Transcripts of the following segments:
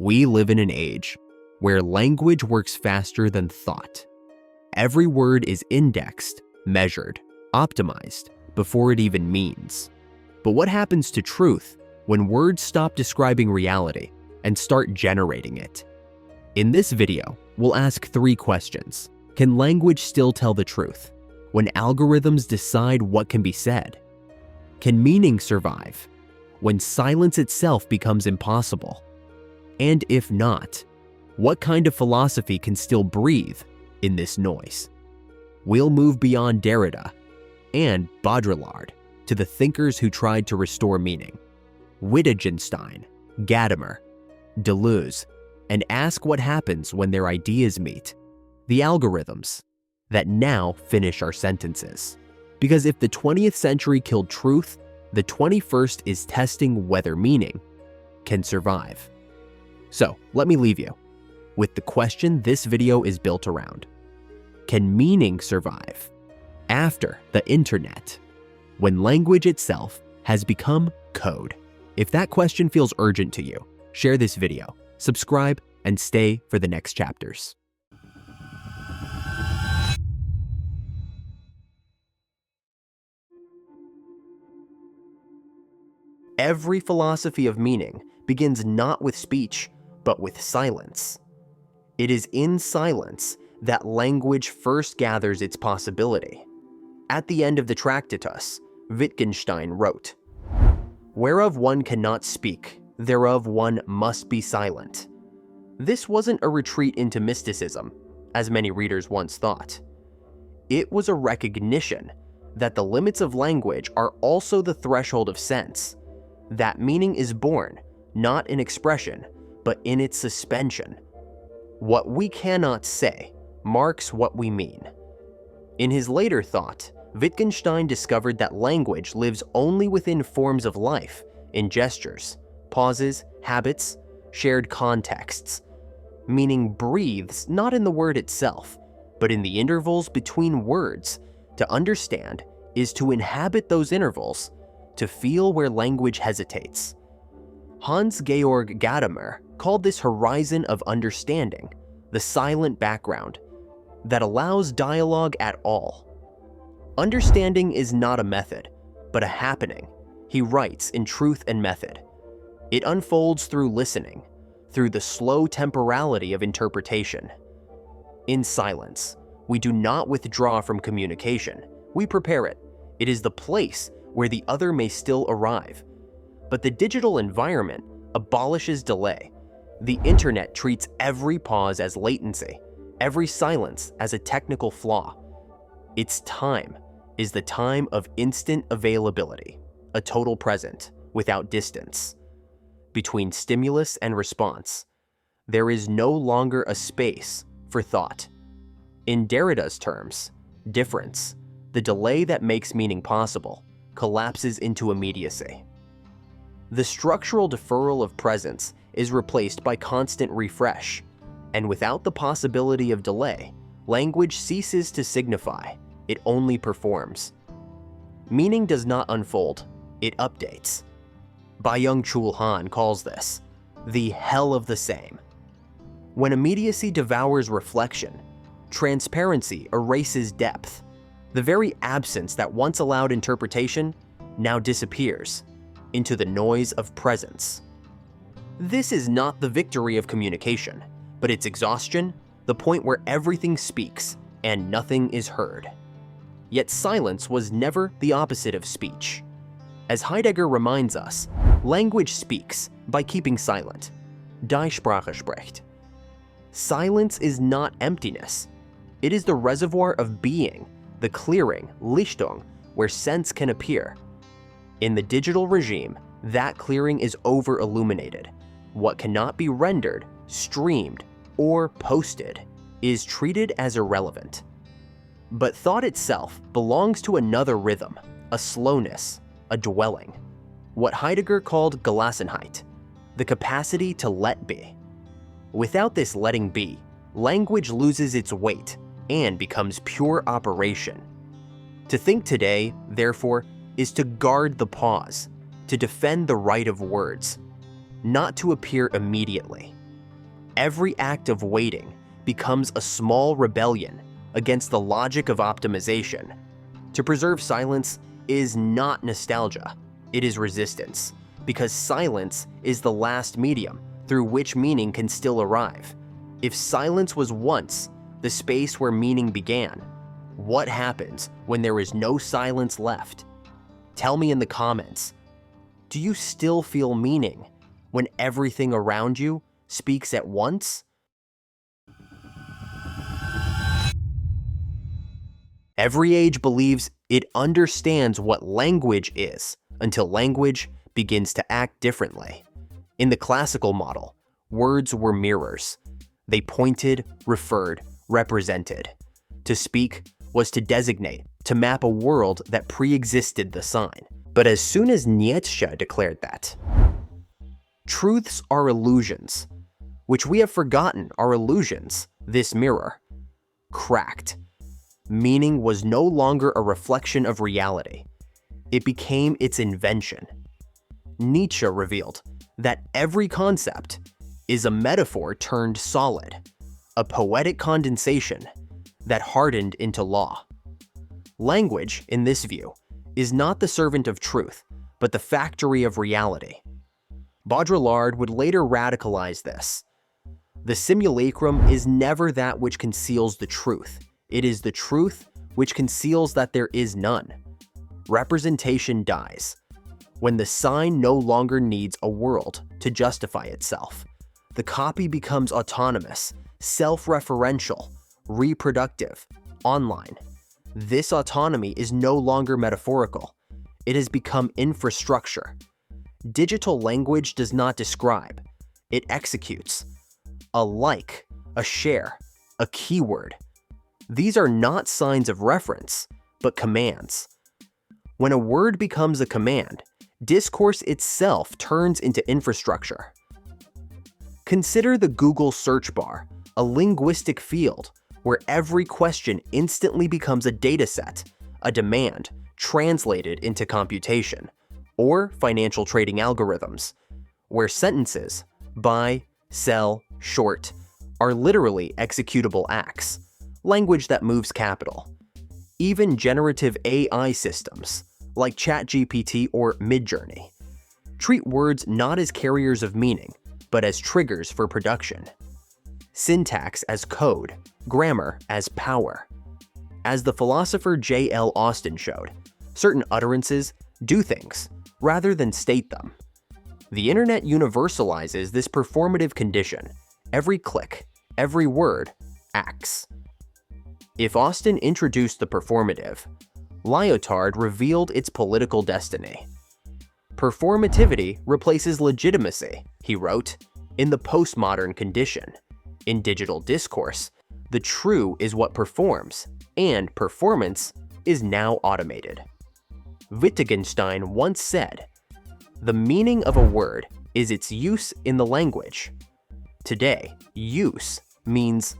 We live in an age where language works faster than thought. Every word is indexed, measured, optimized before it even means. But what happens to truth when words stop describing reality and start generating it? In this video, we'll ask 3 questions. Can language still tell the truth when algorithms decide what can be said? Can meaning survive when silence itself becomes impossible? And if not, what kind of philosophy can still breathe in this noise? We'll move beyond Derrida and Baudrillard to the thinkers who tried to restore meaning, Wittgenstein, Gadamer, Deleuze, and ask what happens when their ideas meet the algorithms that now finish our sentences. Because if the 20th century killed truth, the 21st is testing whether meaning can survive. So let me leave you with the question this video is built around. Can meaning survive after the internet, when language itself has become code? If that question feels urgent to you, share this video, subscribe, and stay for the next chapters. Every philosophy of meaning begins not with speech, but with silence. It is in silence that language first gathers its possibility. At the end of the Tractatus, Wittgenstein wrote, "Whereof one cannot speak, thereof one must be silent." This wasn't a retreat into mysticism, as many readers once thought. It was a recognition that the limits of language are also the threshold of sense, that meaning is born not in expression, but in its suspension. What we cannot say marks what we mean. In his later thought, Wittgenstein discovered that language lives only within forms of life, in gestures, pauses, habits, shared contexts. Meaning breathes not in the word itself, but in the intervals between words. To understand is to inhabit those intervals, to feel where language hesitates. Hans-Georg Gadamer called this horizon of understanding the silent background that allows dialogue at all. Understanding is not a method, but a happening, he writes in Truth and Method. It unfolds through listening, through the slow temporality of interpretation. In silence, we do not withdraw from communication, we prepare it. It is the place where the other may still arrive. But the digital environment abolishes delay. The internet treats every pause as latency, every silence as a technical flaw. Its time is the time of instant availability, a total present, without distance. Between stimulus and response, there is no longer a space for thought. In Derrida's terms, difference, the delay that makes meaning possible, collapses into immediacy. The structural deferral of presence is replaced by constant refresh, and without the possibility of delay, language ceases to signify, it only performs. Meaning does not unfold, it updates. Byung-Chul Han calls this the hell of the same. When immediacy devours reflection, transparency erases depth. The very absence that once allowed interpretation now disappears into the noise of presence. This is not the victory of communication, but its exhaustion, the point where everything speaks and nothing is heard. Yet silence was never the opposite of speech. As Heidegger reminds us, language speaks by keeping silent. Die Sprache spricht. Silence is not emptiness. It is the reservoir of being, the clearing, Lichtung, where sense can appear. In the digital regime, that clearing is over-illuminated. What cannot be rendered, streamed, or posted is treated as irrelevant. But thought itself belongs to another rhythm, a slowness, a dwelling. What Heidegger called Gelassenheit, the capacity to let be. Without this letting be, language loses its weight and becomes pure operation. To think today, therefore, is to guard the pause, to defend the right of words, not to appear immediately, Every act of waiting becomes a small rebellion against the logic of optimization. To preserve silence is not nostalgia, it is resistance, because silence is the last medium through which meaning can still arrive. If silence was once the space where meaning began, what happens when there is no silence left? Tell me in the comments. Do you still feel meaning when everything around you speaks at once? Every age believes it understands what language is until language begins to act differently. In the classical model, words were mirrors. They pointed, referred, represented. To speak was to designate, to map a world that pre-existed the sign. But as soon as Nietzsche declared that, truths are illusions, which we have forgotten are illusions, this mirror cracked. Meaning was no longer a reflection of reality. It became its invention. Nietzsche revealed that every concept is a metaphor turned solid, a poetic condensation that hardened into law. Language, in this view, is not the servant of truth, but the factory of reality. Baudrillard would later radicalize this. The simulacrum is never that which conceals the truth. It is the truth which conceals that there is none. Representation dies. When the sign no longer needs a world to justify itself, the copy becomes autonomous, self-referential, reproductive, online. This autonomy is no longer metaphorical. It has become infrastructure. Digital language does not describe, it executes. A like, a share, a keyword. These are not signs of reference, but commands. When a word becomes a command, discourse itself turns into infrastructure. Consider the Google search bar, a linguistic field where every question instantly becomes a dataset, a demand translated into computation, or financial trading algorithms, where sentences, buy, sell, short, are literally executable acts, language that moves capital. Even generative AI systems, like ChatGPT or Midjourney, treat words not as carriers of meaning, but as triggers for production. Syntax as code, grammar as power. As the philosopher J.L. Austin showed, certain utterances do things rather than state them. The internet universalizes this performative condition. Every click, every word, acts. If Austin introduced the performative, Lyotard revealed its political destiny. Performativity replaces legitimacy, he wrote, in the postmodern condition. In digital discourse, the true is what performs, and performance is now automated. Wittgenstein once said, "The meaning of a word is its use in the language." Today, use means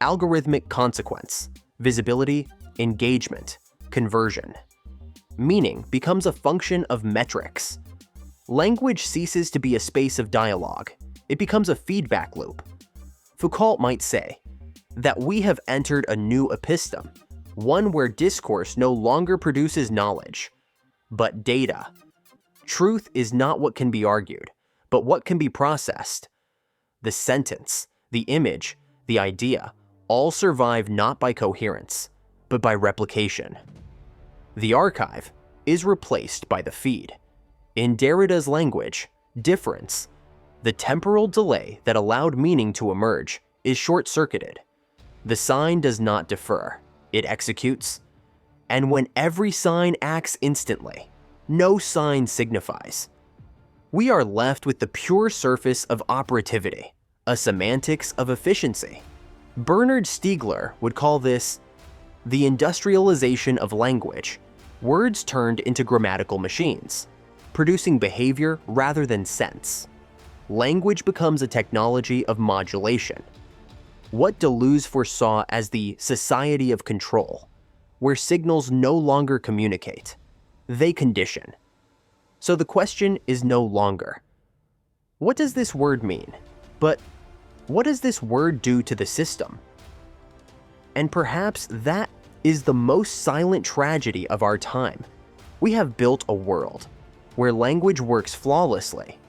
algorithmic consequence, visibility, engagement, conversion. Meaning becomes a function of metrics. Language ceases to be a space of dialogue. It becomes a feedback loop. Foucault might say that we have entered a new epistem, one where discourse no longer produces knowledge, but data. Truth is not what can be argued, but what can be processed. The sentence, the image, the idea, all survive not by coherence, but by replication. The archive is replaced by the feed. In Derrida's language, difference, the temporal delay that allowed meaning to emerge, is short-circuited. The sign does not defer, it executes. And when every sign acts instantly, no sign signifies. We are left with the pure surface of operativity, a semantics of efficiency. Bernard Stiegler would call this the industrialization of language, words turned into grammatical machines, producing behavior rather than sense. Language becomes a technology of modulation. What Deleuze foresaw as the society of control, where signals no longer communicate, they condition. So the question is no longer, what does this word mean? But What does this word do to the system? And perhaps that is the most silent tragedy of our time. We have built a world where language works flawlessly,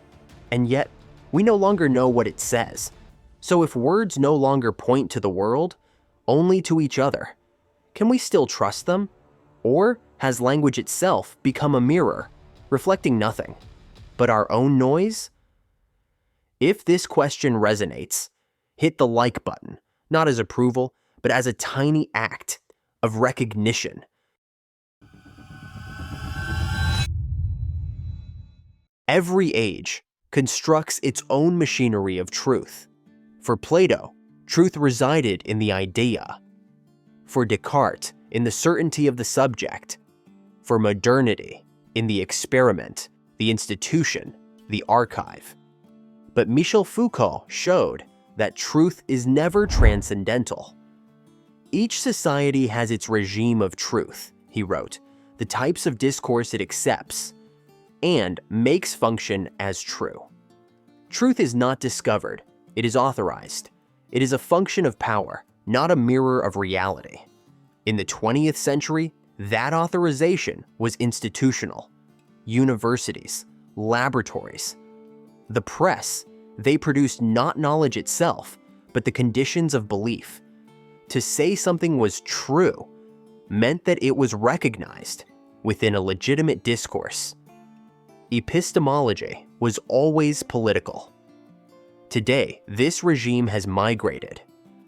and yet we no longer know what it says. So if words no longer point to the world, only to each other, can we still trust them? Or has language itself become a mirror, reflecting nothing but our own noise? If this question resonates, hit the like button, not as approval, but as a tiny act of recognition. Every age constructs its own machinery of truth. For Plato, truth resided in the idea. For Descartes, in the certainty of the subject. For modernity, in the experiment, the institution, the archive. But Michel Foucault showed that truth is never transcendental. Each society has its regime of truth, he wrote, the types of discourse it accepts, and makes function as true. Truth is not discovered, it is authorized. It is a function of power, not a mirror of reality. In the 20th century, that authorization was institutional. Universities, laboratories, the press, they produced not knowledge itself, but the conditions of belief. To say something was true meant that it was recognized within a legitimate discourse. Epistemology was always political. Today, this regime has migrated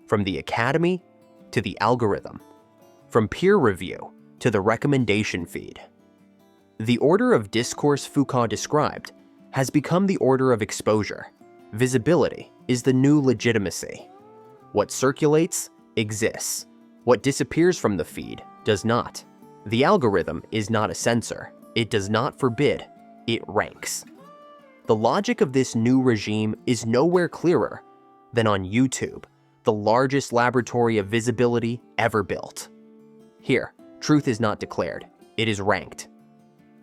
from the academy to the algorithm, from peer review to the recommendation feed. The order of discourse Foucault described has become the order of exposure. Visibility is the new legitimacy. What circulates exists. What disappears from the feed does not. The algorithm is not a censor. It does not forbid. It ranks. The logic of this new regime is nowhere clearer than on YouTube, the largest laboratory of visibility ever built. Here, truth is not declared. It is ranked.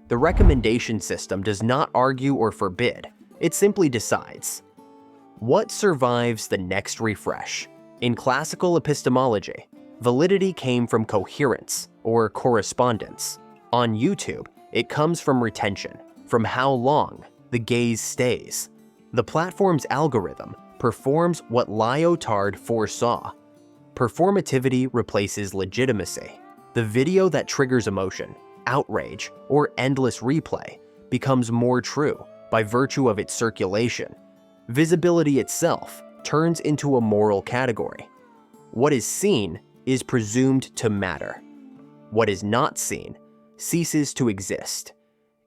The recommendation system does not argue or forbid. It simply decides. What survives the next refresh? In classical epistemology, validity came from coherence or correspondence. On YouTube, it comes from retention, from how long the gaze stays. The platform's algorithm performs what Lyotard foresaw. Performativity replaces legitimacy. The video that triggers emotion, outrage, or endless replay becomes more true by virtue of its circulation. Visibility itself turns into a moral category. What is seen is presumed to matter. What is not seen ceases to exist.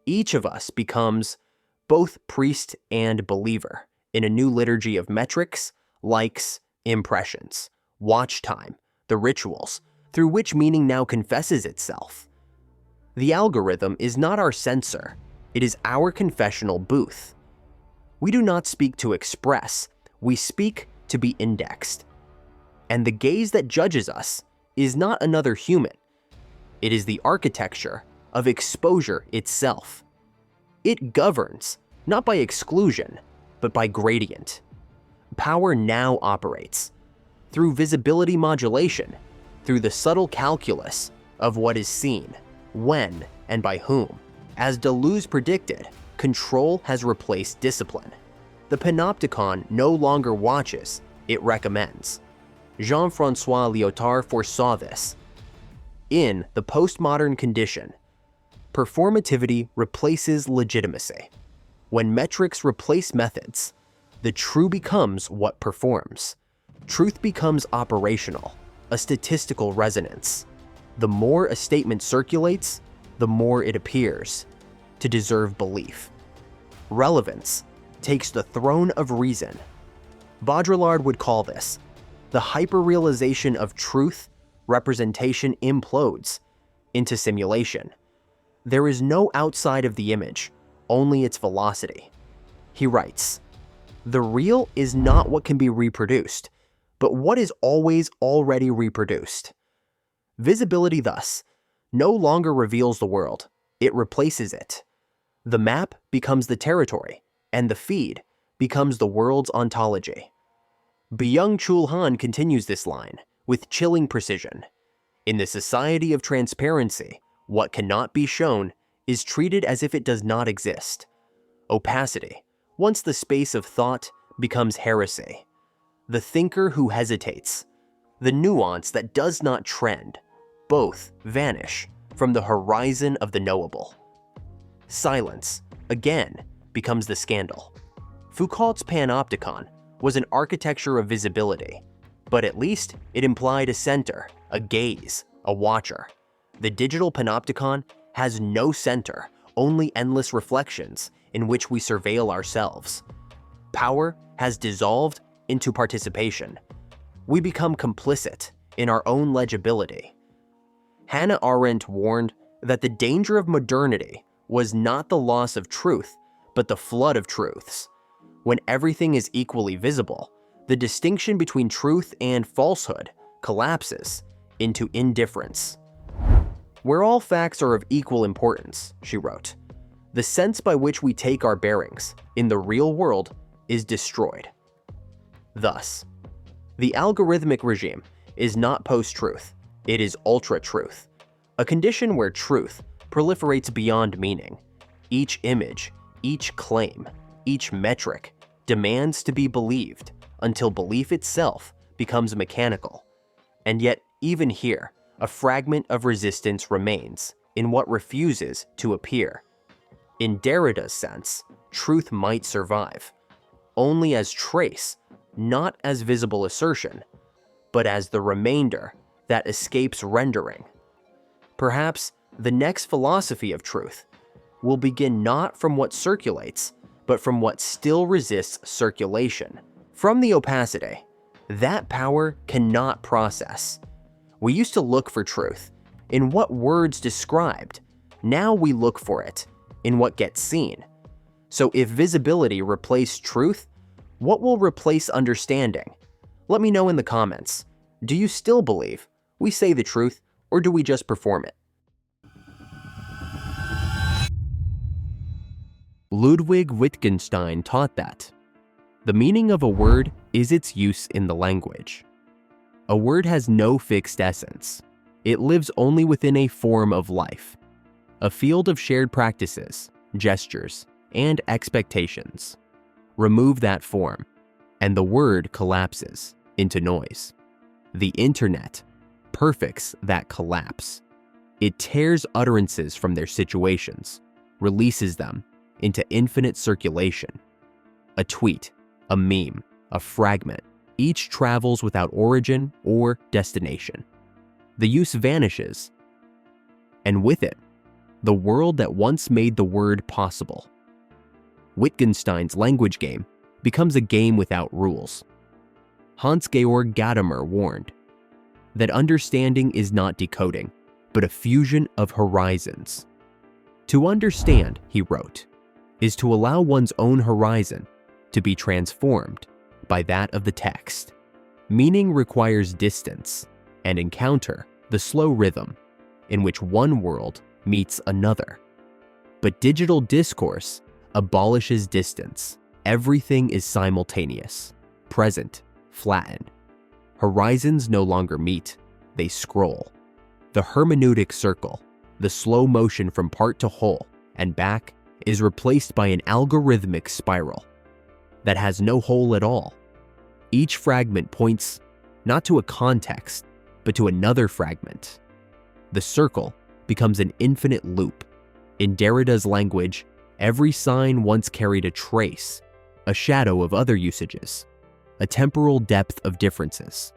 Each of us becomes both priest and believer in a new liturgy of metrics, likes, impressions, watch time, the rituals, through which meaning now confesses itself. The algorithm is not our censor, it is our confessional booth. We do not speak to express, we speak to be indexed. And the gaze that judges us is not another human. It is the architecture of exposure itself. It governs, not by exclusion, but by gradient. Power now operates through visibility modulation, through the subtle calculus of what is seen, when, and by whom. As Deleuze predicted, control has replaced discipline. The panopticon no longer watches, it recommends. Jean-François Lyotard foresaw this. In the postmodern condition, performativity replaces legitimacy. When metrics replace methods, the true becomes what performs. Truth becomes operational, a statistical resonance. The more a statement circulates, the more it appears to deserve belief. Relevance takes the throne of reason. Baudrillard would call this the hyperrealization of truth. Representation implodes into simulation. There is no outside of the image, only its velocity. He writes, "The real is not what can be reproduced, but what is always already reproduced." Visibility, thus, no longer reveals the world, it replaces it. The map becomes the territory, and the feed becomes the world's ontology. Byung-Chul Han continues this line with chilling precision. In the society of transparency, what cannot be shown is treated as if it does not exist. Opacity, once the space of thought, becomes heresy. The thinker who hesitates, the nuance that does not trend, both vanish from the horizon of the knowable. Silence, again, becomes the scandal. Foucault's panopticon was an architecture of visibility, but at least it implied a center, a gaze, a watcher. The digital panopticon has no center, only endless reflections in which we surveil ourselves. Power has dissolved into participation. We become complicit in our own legibility. Hannah Arendt warned that the danger of modernity was not the loss of truth, but the flood of truths. When everything is equally visible, the distinction between truth and falsehood collapses into indifference. Where all facts are of equal importance, she wrote, the sense by which we take our bearings in the real world is destroyed. Thus, the algorithmic regime is not post-truth, it is ultra-truth, a condition where truth proliferates beyond meaning. Each image, each claim, each metric demands to be believed until belief itself becomes mechanical. And yet, even here, a fragment of resistance remains in what refuses to appear. In Derrida's sense, truth might survive, only as trace, not as visible assertion, but as the remainder that escapes rendering. Perhaps the next philosophy of truth will begin not from what circulates, but from what still resists circulation. From the opacity, that power cannot process. We used to look for truth in what words described. Now we look for it in what gets seen. So if visibility replaced truth, what will replace understanding? Let me know in the comments. Do you still believe we say the truth, or do we just perform it? Ludwig Wittgenstein taught that the meaning of a word is its use in the language. A word has no fixed essence. It lives only within a form of life, a field of shared practices, gestures, and expectations. Remove that form, and the word collapses into noise. The internet perfects that collapse. It tears utterances from their situations, releases them into infinite circulation. A tweet, a meme, a fragment, each travels without origin or destination. The use vanishes, and with it, the world that once made the word possible. Wittgenstein's language game becomes a game without rules. Hans-Georg Gadamer warned that understanding is not decoding, but a fusion of horizons. To understand, he wrote, is to allow one's own horizon to be transformed by that of the text. Meaning requires distance and encounter the slow rhythm in which one world meets another. But digital discourse abolishes distance. Everything is simultaneous, present, flattened. Horizons no longer meet, they scroll. The hermeneutic circle, the slow motion from part to whole and back, is replaced by an algorithmic spiral that has no whole at all. Each fragment points not to a context, but to another fragment. The circle becomes an infinite loop. In Derrida's language, every sign once carried a trace, a shadow of other usages, a temporal depth of differences.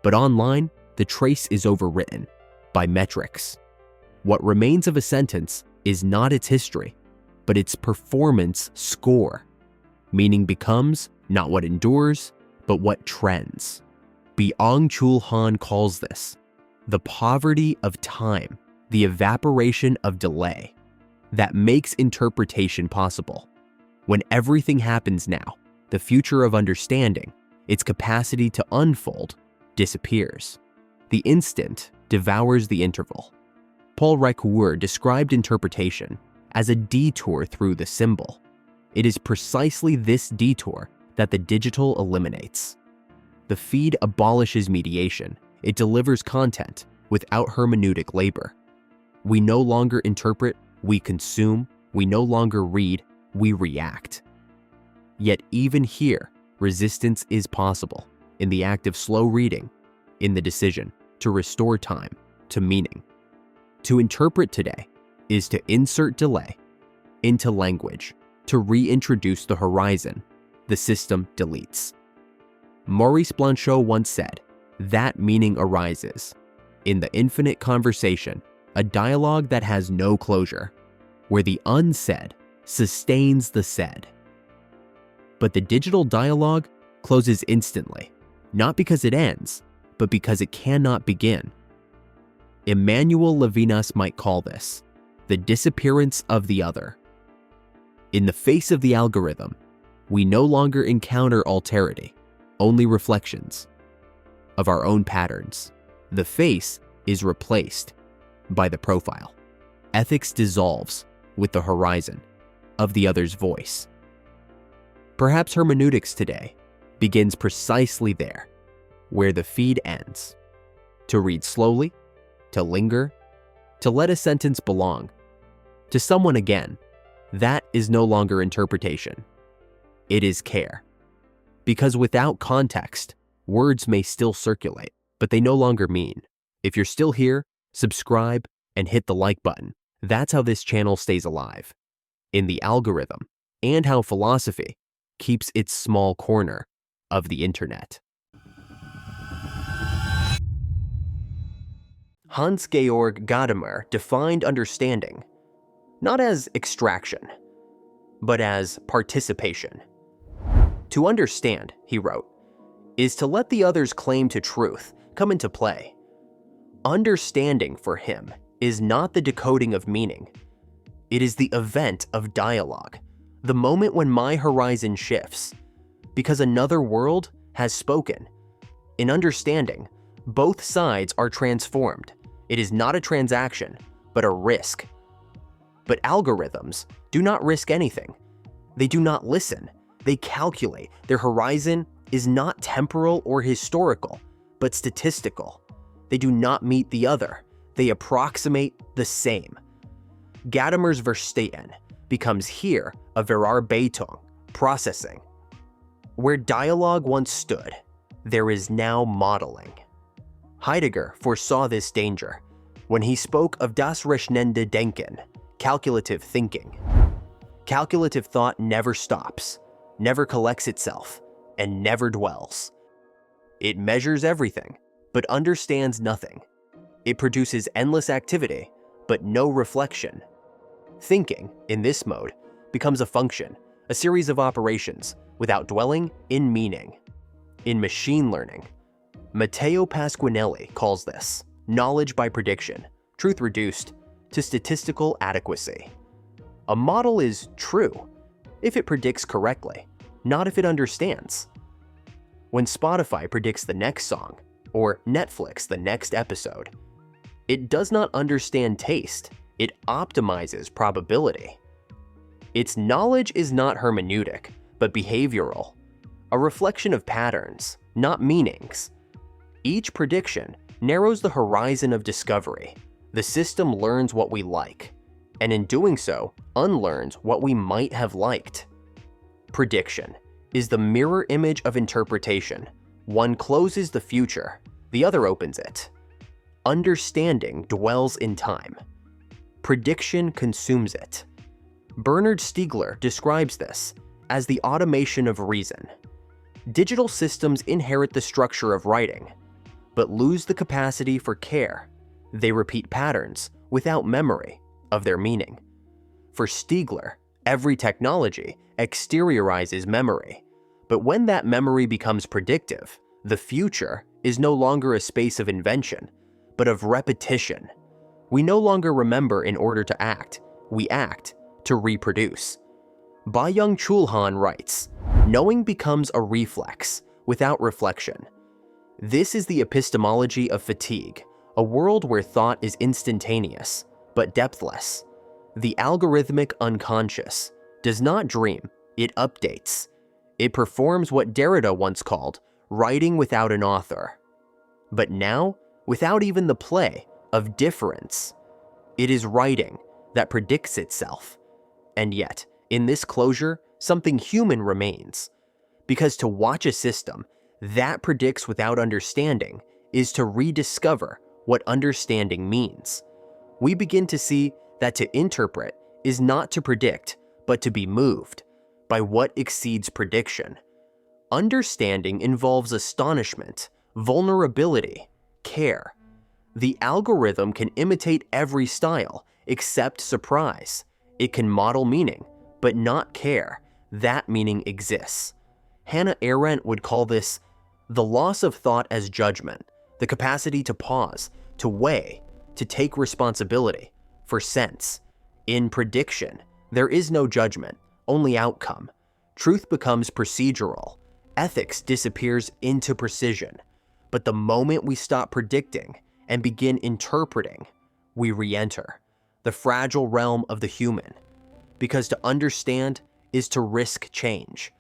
But online, the trace is overwritten by metrics. What remains of a sentence is not its history, but its performance score. Meaning becomes not what endures, but what trends. Byung-Chul Han calls this the poverty of time, the evaporation of delay that makes interpretation possible. When everything happens now, the future of understanding, its capacity to unfold, disappears. The instant devours the interval. Paul Ricoeur described interpretation as a detour through the symbol. It is precisely this detour that the digital eliminates. The feed abolishes mediation. It delivers content without hermeneutic labor. We no longer interpret, we consume. We no longer read, we react. Yet even here, resistance is possible in the act of slow reading, in the decision to restore time to meaning. To interpret today is to insert delay into language, to reintroduce the horizon the system deletes. Maurice Blanchot once said, that meaning arises in the infinite conversation, a dialogue that has no closure, where the unsaid sustains the said. But the digital dialogue closes instantly, not because it ends, but because it cannot begin. Emmanuel Levinas might call this the disappearance of the other. In the face of the algorithm, we no longer encounter alterity, only reflections of our own patterns. The face is replaced by the profile. Ethics dissolves with the horizon of the other's voice. Perhaps hermeneutics today begins precisely there, where the feed ends. To read slowly, to linger, to let a sentence belong to someone again, that is no longer interpretation. It is care. Because without context, words may still circulate, but they no longer mean. If you're still here, subscribe and hit the like button. That's how this channel stays alive, in the algorithm, and how philosophy keeps its small corner of the internet. Hans-Georg Gadamer defined understanding not as extraction, but as participation. To understand, he wrote, is to let the other's claim to truth come into play. Understanding for him is not the decoding of meaning. It is the event of dialogue, the moment when my horizon shifts, because another world has spoken. In understanding, both sides are transformed. It is not a transaction, but a risk. But algorithms do not risk anything. They do not listen. They calculate. Their horizon is not temporal or historical, but statistical. They do not meet the other. They approximate the same. Gadamer's Verstehen becomes here a Verarbeitung, processing. Where dialogue once stood, there is now modeling. Heidegger foresaw this danger when he spoke of das rechnende Denken, calculative thinking. Calculative thought never stops, never collects itself, and never dwells. It measures everything, but understands nothing. It produces endless activity, but no reflection. Thinking, in this mode, becomes a function, a series of operations, without dwelling in meaning. In machine learning, Matteo Pasquinelli calls this knowledge by prediction, truth reduced to statistical adequacy. A model is true if it predicts correctly, not if it understands. When Spotify predicts the next song, or Netflix the next episode, it does not understand taste, it optimizes probability. Its knowledge is not hermeneutic, but behavioral, a reflection of patterns, not meanings. Each prediction narrows the horizon of discovery. The system learns what we like, and in doing so, unlearns what we might have liked. Prediction is the mirror image of interpretation. One closes the future, the other opens it. Understanding dwells in time. Prediction consumes it. Bernard Stiegler describes this as the automation of reason. Digital systems inherit the structure of writing, but lose the capacity for care. They repeat patterns without memory of their meaning. For Stiegler, every technology exteriorizes memory, but when that memory becomes predictive, the future is no longer a space of invention, but of repetition. We no longer remember in order to act, we act to reproduce. Byung-Chul Han writes, knowing becomes a reflex without reflection. This is the epistemology of fatigue, a world where thought is instantaneous, but depthless. The algorithmic unconscious does not dream, it updates. It performs what Derrida once called writing without an author. But now, without even the play of difference, it is writing that predicts itself. And yet, in this closure, something human remains. Because to watch a system that predicts without understanding is to rediscover what understanding means. We begin to see that to interpret is not to predict, but to be moved by what exceeds prediction. Understanding involves astonishment, vulnerability, care. The algorithm can imitate every style except surprise. It can model meaning, but not care that meaning exists. Hannah Arendt would call this the loss of thought as judgment, the capacity to pause, to weigh, to take responsibility for sense. In prediction, there is no judgment, only outcome. Truth becomes procedural. Ethics disappears into precision. But the moment we stop predicting and begin interpreting, we re-enter the fragile realm of the human. Because to understand is to risk change.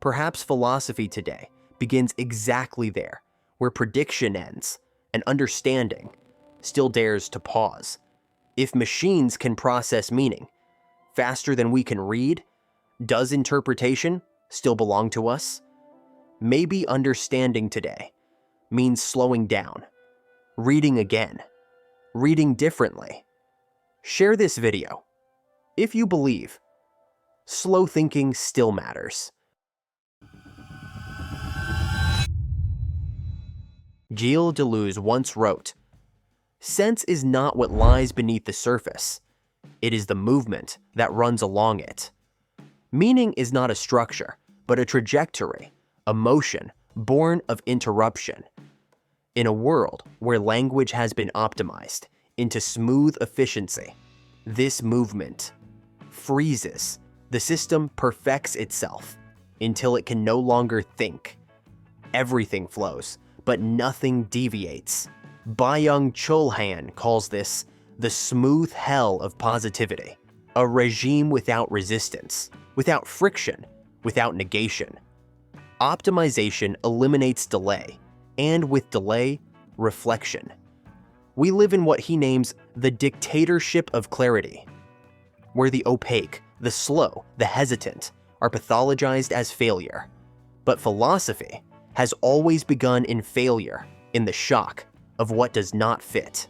Perhaps philosophy today begins exactly there, where prediction ends and understanding still dares to pause. If machines can process meaning faster than we can read, does interpretation still belong to us? Maybe understanding today means slowing down, reading again, reading differently. Share this video if you believe slow thinking still matters. Gilles Deleuze once wrote, "Sense is not what lies beneath the surface. It is the movement that runs along it." Meaning is not a structure, but a trajectory, a motion born of interruption. In a world where language has been optimized into smooth efficiency, this movement freezes. The system perfects itself until it can no longer think. Everything flows, but nothing deviates. Byung-Chul Han calls this the smooth hell of positivity, a regime without resistance, without friction, without negation. Optimization eliminates delay, and with delay, reflection. We live in what he names the dictatorship of clarity, where the opaque, the slow, the hesitant are pathologized as failure. But philosophy has always begun in failure, in the shock of what does not fit.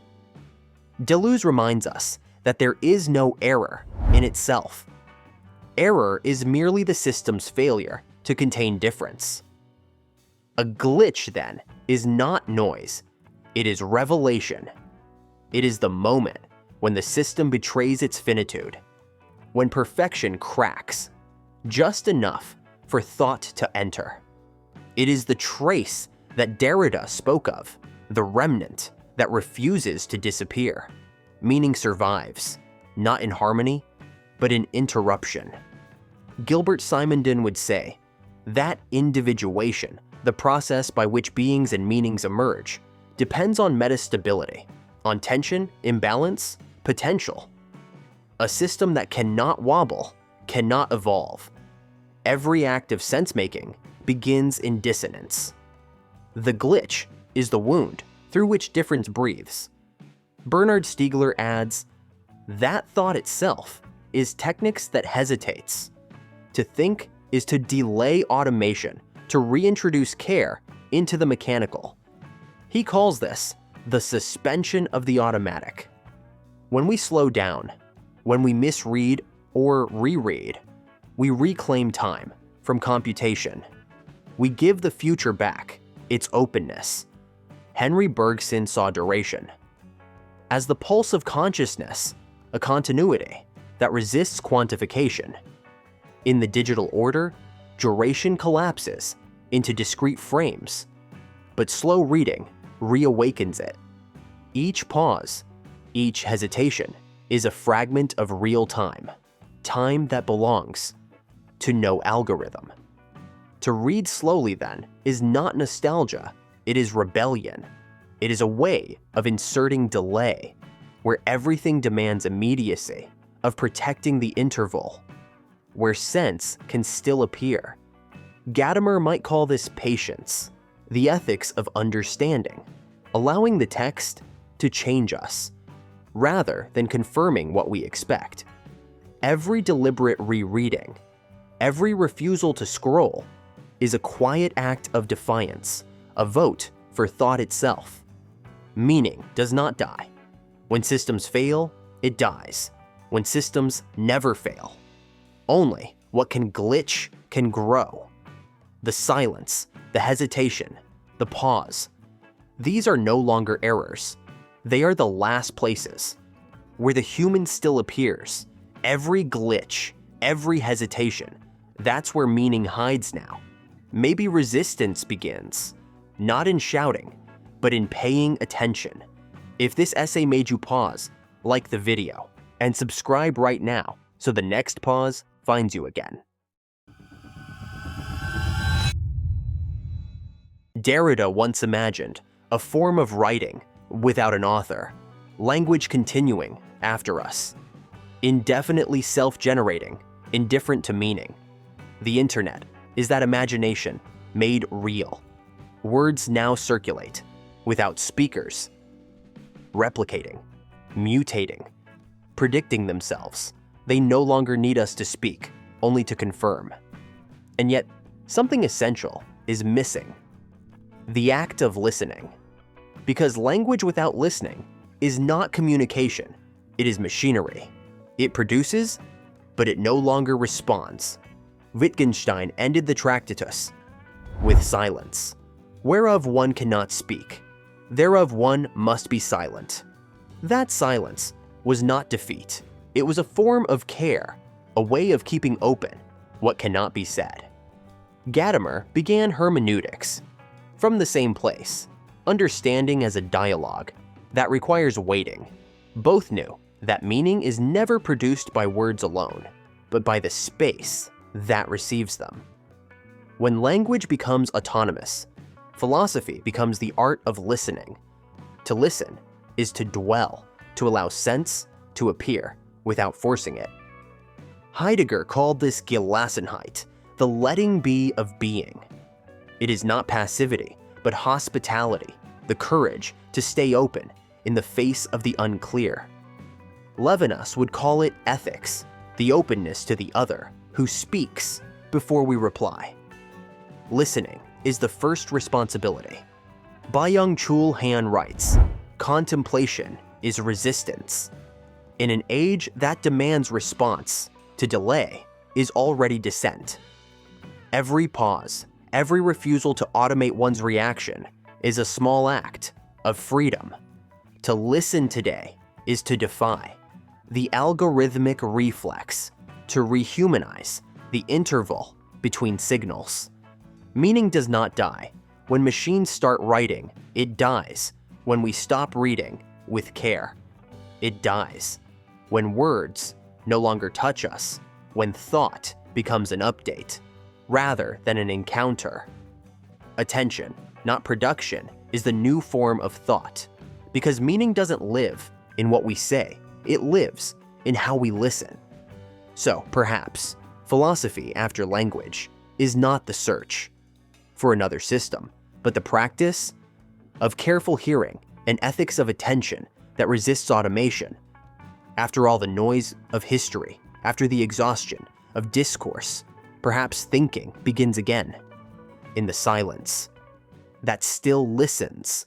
Deleuze reminds us that there is no error in itself. Error is merely the system's failure to contain difference. A glitch, then, is not noise, it is revelation. It is the moment when the system betrays its finitude, when perfection cracks, just enough for thought to enter. It is the trace that Derrida spoke of, the remnant that refuses to disappear. Meaning survives, not in harmony, but in interruption. Gilbert Simondon would say, that individuation, the process by which beings and meanings emerge, depends on metastability, on tension, imbalance, potential. A system that cannot wobble, cannot evolve. Every act of sense-making begins in dissonance. The glitch is the wound through which difference breathes. Bernard Stiegler adds, that thought itself is technics that hesitates. To think is to delay automation, to reintroduce care into the mechanical. He calls this the suspension of the automatic. When we slow down, when we misread or reread, we reclaim time from computation. We give the future back its openness. Henry Bergson saw duration as the pulse of consciousness, a continuity that resists quantification. In the digital order, duration collapses into discrete frames, but slow reading reawakens it. Each pause, each hesitation is a fragment of real time, time that belongs to no algorithm. To read slowly, then, is not nostalgia, it is rebellion. It is a way of inserting delay, where everything demands immediacy, of protecting the interval, where sense can still appear. Gadamer might call this patience. the ethics of understanding, allowing the text to change us, rather than confirming what we expect. Every deliberate rereading, every refusal to scroll, is a quiet act of defiance, a vote for thought itself. Meaning does not die. When systems fail, it dies. When systems never fail. Only what can glitch can grow. The silence, the hesitation, the pause. These are no longer errors. They are the last places where the human still appears. Every glitch, every hesitation, that's where meaning hides now. Maybe resistance begins, not in shouting, but in paying attention. If this essay made you pause, like the video, and subscribe right now so the next pause finds you again. Derrida once imagined a form of writing without an author, language continuing after us, indefinitely self-generating, indifferent to meaning. The internet is that imagination made real. Words now circulate without speakers, replicating, mutating, predicting themselves. They no longer need us to speak, only to confirm. And yet, something essential is missing. The act of listening. Because language without listening is not communication, it is machinery. It produces, but it no longer responds. Wittgenstein ended the Tractatus with silence, whereof one cannot speak, thereof one must be silent. That silence was not defeat. It was a form of care, a way of keeping open what cannot be said. Gadamer began hermeneutics from the same place, understanding as a dialogue that requires waiting. Both knew that meaning is never produced by words alone, but by the space that receives them. When language becomes autonomous, philosophy becomes the art of listening. To listen is to dwell, to allow sense to appear without forcing it. Heidegger called this Gelassenheit, the letting be of being. It is not passivity, but hospitality, the courage to stay open in the face of the unclear. Levinas would call it ethics, the openness to the other, who speaks before we reply. Listening is the first responsibility. Byung-Chul Han writes, "Contemplation is resistance. In an age that demands response, to delay is already dissent. Every pause, every refusal to automate one's reaction is a small act of freedom. To listen today is to defy the algorithmic reflex, to rehumanize the interval between signals. Meaning does not die. When machines start writing, it dies. When we stop reading with care, it dies. When words no longer touch us, when thought becomes an update rather than an encounter. Attention, not production, is the new form of thought, because meaning doesn't live in what we say, it lives in how we listen. So, perhaps, philosophy after language is not the search for another system, but the practice of careful hearing and ethics of attention that resists automation. After all the noise of history, after the exhaustion of discourse, perhaps thinking begins again in the silence that still listens